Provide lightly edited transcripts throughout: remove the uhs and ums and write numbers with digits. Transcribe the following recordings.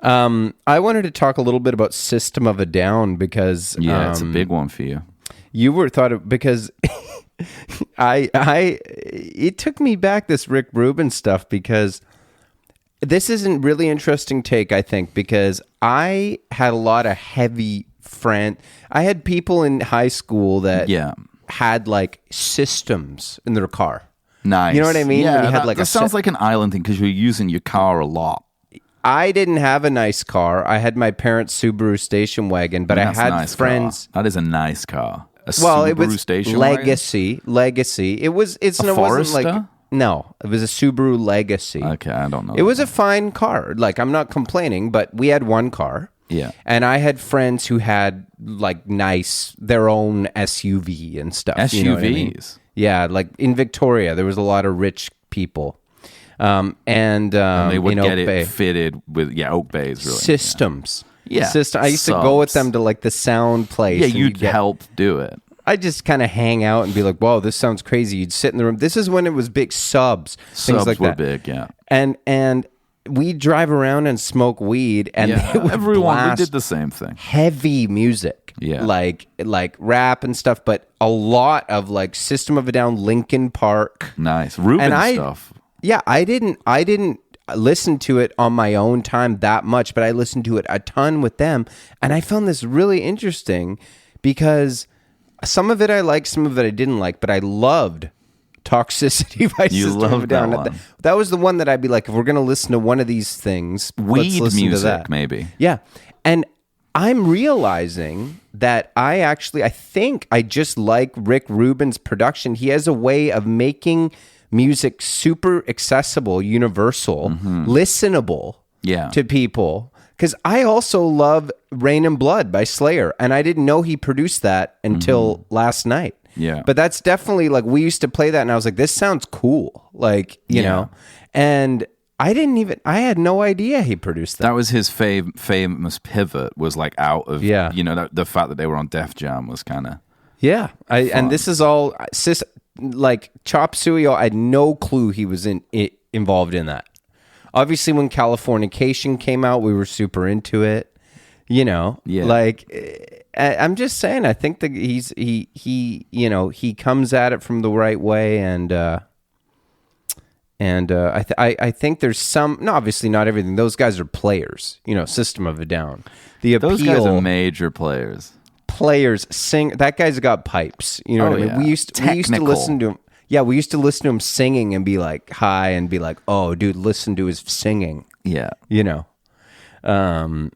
I wanted to talk a little bit about System of a Down because it's a big one for you. You were thought of because it took me back, this Rick Rubin stuff, because this is a really interesting take, I think, because I had a lot of heavy I had people in high school that had like systems in their car. Nice. You know what I mean? Yeah, when you had that sounds like an island thing because you're using your car a lot. I didn't have a nice car. I had my parents' Subaru station wagon, but I had friends. That is a nice car. It was station Legacy. wagon? Legacy. It Forester? wasn't like no. It was a Subaru Legacy. Okay, I don't know. It was a fine car. Like, I'm not complaining, but we had one car. Yeah. And I had friends who had like their own SUV and stuff. SUVs. You know what I mean? Yeah, like in Victoria, there was a lot of rich people. And they would get Bay. it fitted with Oak Bay's really systems. Yeah. I used to go with them to like the sound place. Yeah, you'd help do it. I just kind of hang out and be like, "Whoa, this sounds crazy." You'd sit in the room. This is when it was big things like were that. big, yeah. And we'd drive around and smoke weed, and they would we blast did the same thing. heavy music, like rap and stuff, but a lot of like System of a Down, Linkin Park, nice Rubin stuff. Yeah, I didn't listen to it on my own time that much, but I listened to it a ton with them, and I found this really interesting because some of it I liked, some of it I didn't like, but I loved Toxicity by System of a Down. That was the one that I'd be like, if we're going to listen to one of these things, let's listen music, to that. Maybe. Yeah. And I'm realizing that I think I just like Rick Rubin's production. He has a way of making music super accessible, universal, listenable to people. Because I also love Rain and Blood by Slayer, and I didn't know he produced that until last night. Yeah. But that's definitely like, we used to play that and I was like, this sounds cool. Like, you know, and I had no idea he produced that. That was his famous pivot, was like out of, the fact that they were on Def Jam was kind of. Yeah. And this is all, like Chop Suey, I had no clue he was involved in that. Obviously, when Californication came out, we were super into it. You know, like I'm just saying, I think that he comes at it from the right way, and I think there's some. No, obviously not everything. Those guys are players. You know, System of a Down. Those guys are major players. Players sing. That guy's got pipes. You know what I mean? We used to listen to him. Yeah, we used to listen to him singing and be like, hi, and be like, oh, dude, listen to his singing. Yeah. You know.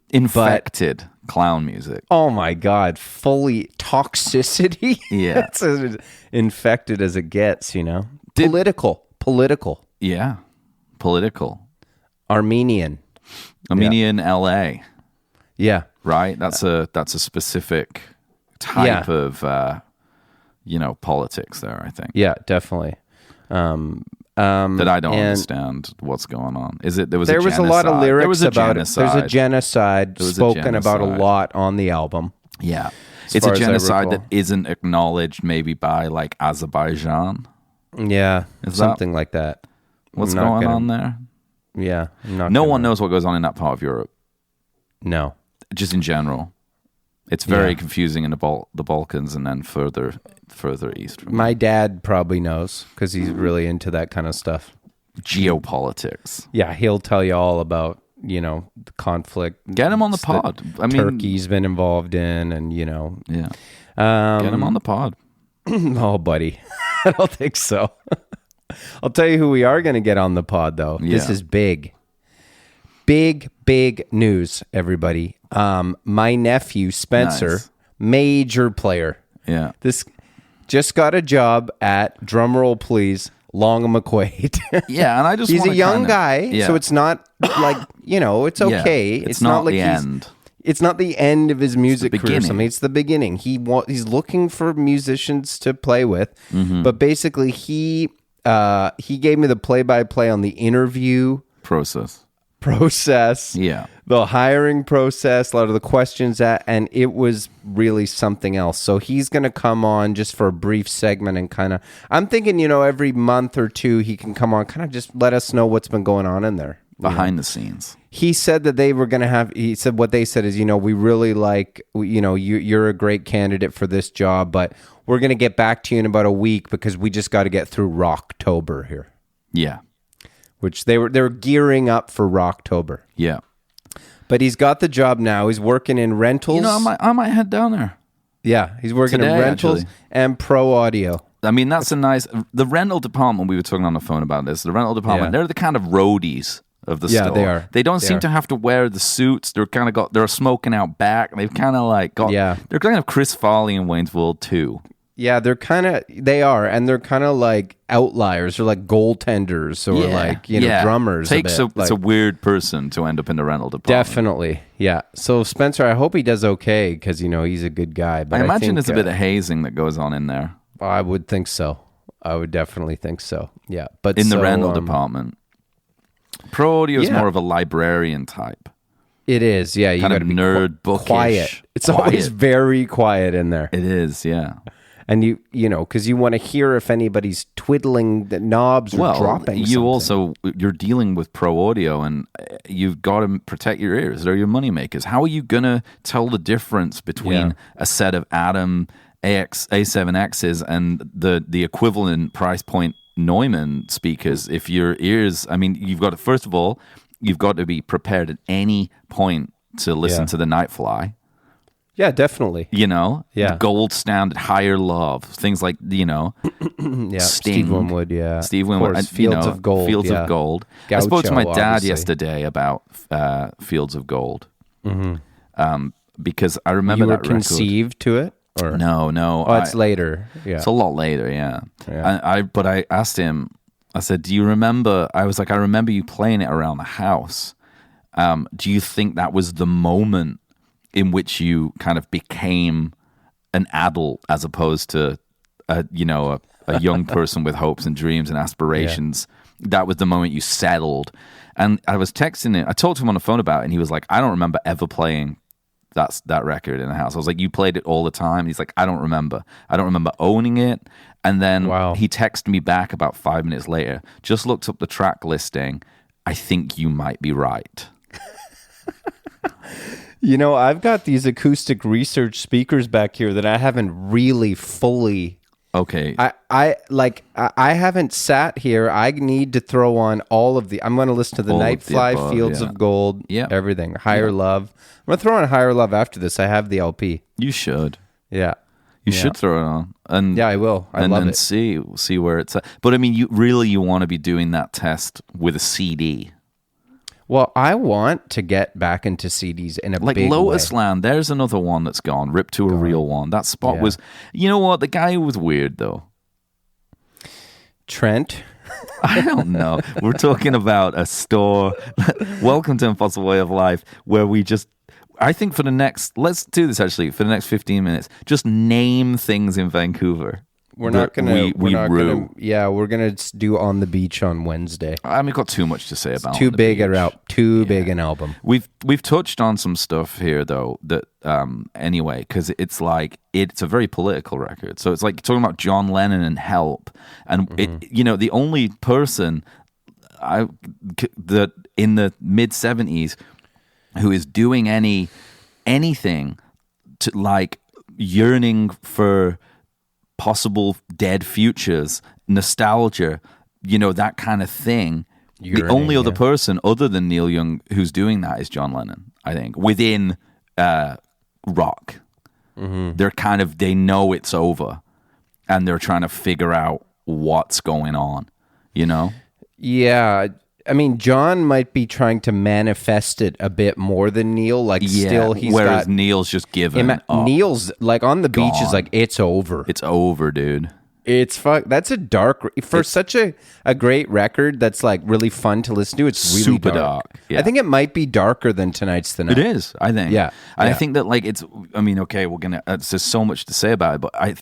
Infected clown music. Oh, my God. Fully Toxicity. Yeah. It's as infected as it gets, you know. Political. Yeah. Political. Armenian. LA. Yeah. Right? That's a specific type of politics there, I think. Yeah, definitely. That I don't understand what's going on. There was a lot of lyrics about it. There's a genocide spoken about a lot on the album. Yeah. It's a genocide that isn't acknowledged maybe by like Azerbaijan. Yeah, something like that. What's going on there? Yeah. No one knows what goes on in that part of Europe. No. Just in general. It's very confusing in the Balkans and then further east. My dad probably knows because he's really into that kind of stuff. Geopolitics. Yeah, he'll tell you all about, the conflict. Get him on the pod. Turkey's been involved in, and, Yeah. Get him on the pod. Oh, buddy. I don't think so. I'll tell you who we are going to get on the pod, though. Yeah. This is big. Big news, everybody. My nephew, Spencer, major player. Yeah. This just got a job at, drumroll please, Long McQuaid. Yeah, and I just he's a young guy, so it's not like, it's okay. Yeah, it's not like the end. It's not the end of his music career. It's the beginning. He's looking for musicians to play with, but basically he gave me the play-by-play on the interview process. Yeah. The hiring process, a lot of the questions and it was really something else. So he's going to come on just for a brief segment and kind of, I'm thinking, every month or two he can come on, kind of just let us know what's been going on in there. Behind the scenes. he said that they were going to have, he said what they said is, we really like, you're a great candidate for this job, but we're going to get back to you in about a week because we just got to get through Rocktober here. Yeah. Which they were gearing up for Rocktober. Yeah. But he's got the job now. He's working in rentals. I might head down there. Yeah, he's working Today, in rentals and pro audio. I mean, that's the rental department, we were talking on the phone about this, the rental department, they're the kind of roadies of the store. They are. They don't seem to have to wear the suits. They're kind of they're smoking out back. They've kind of like they're kind of Chris Farley in Wayne's World 2. Yeah, they are, and they're kind of like outliers, or like goaltenders, or like, drummers. It's a weird person to end up in the rental department. Definitely, yeah. So Spencer, I hope he does okay, because, he's a good guy. But I imagine there's a bit of hazing that goes on in there. I would think so. I would definitely think so, yeah. But in the rental department. Pro audio is more of a librarian type. It is, yeah. You kind of nerd, bookish. Quiet. It's always very quiet in there. It is, yeah. And because you want to hear if anybody's twiddling the knobs or dropping something. You're dealing with pro audio, and you've got to protect your ears. They're your money makers. How are you going to tell the difference between a set of Adam A7Xs and the equivalent price point Neumann speakers if your ears, you've got to, first of all, you've got to be prepared at any point to listen to the Nightfly. Yeah, definitely. The gold standard, Higher Love, things like, Sting. Steve Winwood, Steve Winwood. And, Fields of Gold. Fields of Gold. Gaucho, I spoke to my dad obviously. yesterday about Fields of Gold. Because I remember you were that conceived to it? Or? No. Oh, it's later. Yeah. It's a lot later, yeah. But I asked him, I said, do you remember, I remember you playing it around the house. Do you think that was the moment in which you kind of became an adult as opposed to a young person with hopes and dreams and aspirations? That was the moment you settled. And I was texting him, I talked to him on the phone about it, and he was like, I don't remember ever playing that record in the house. I was like, you played it all the time? He's like, I don't remember owning it. And then he texted me back about 5 minutes later, just looked up the track listing. I think you might be right. I've got these acoustic research speakers back here that I haven't really fully. Okay. I haven't sat here. I need to throw on all of the. I'm going to listen to the Nightfly, Fields of Gold, everything. Higher Love. I'm going to throw on Higher Love after this. I have the LP. You should. Yeah. You should throw it on. And I will. I love it. See where it's at. But you want to be doing that test with a CD. Well, I want to get back into CDs in a big way. Like Lotus Land, there's another one that's gone. Ripped to a Real One. That spot was... You know what? The guy was weird, though. Trent? I don't know. We're talking about a store. Welcome to Impossible Way of Life, where we just... I think let's do this actually, for the next 15 minutes. Just name things in Vancouver. We're not gonna. We're gonna do On the Beach on Wednesday. We've got too much to say about. Too big an album. We've touched on some stuff here though that anyway, because it's a very political record. So it's like talking about John Lennon and Help, and the only person that in the mid-70s who is doing anything to like yearning for possible dead futures, nostalgia, that kind of thing. The only other person other than Neil Young who's doing that is John Lennon, I think, within rock. They know it's over and they're trying to figure out what's going on, Yeah. I mean, John might be trying to manifest it a bit more than Neil. Whereas Neil's just given up. Neil's like On the Beach is like, it's over. It's over, dude. It's That's a such a great record that's like really fun to listen to. It's really super dark. Yeah. I think it might be darker than Tonight's the Night. It is, I think. Yeah. And I think that there's so much to say about it, but I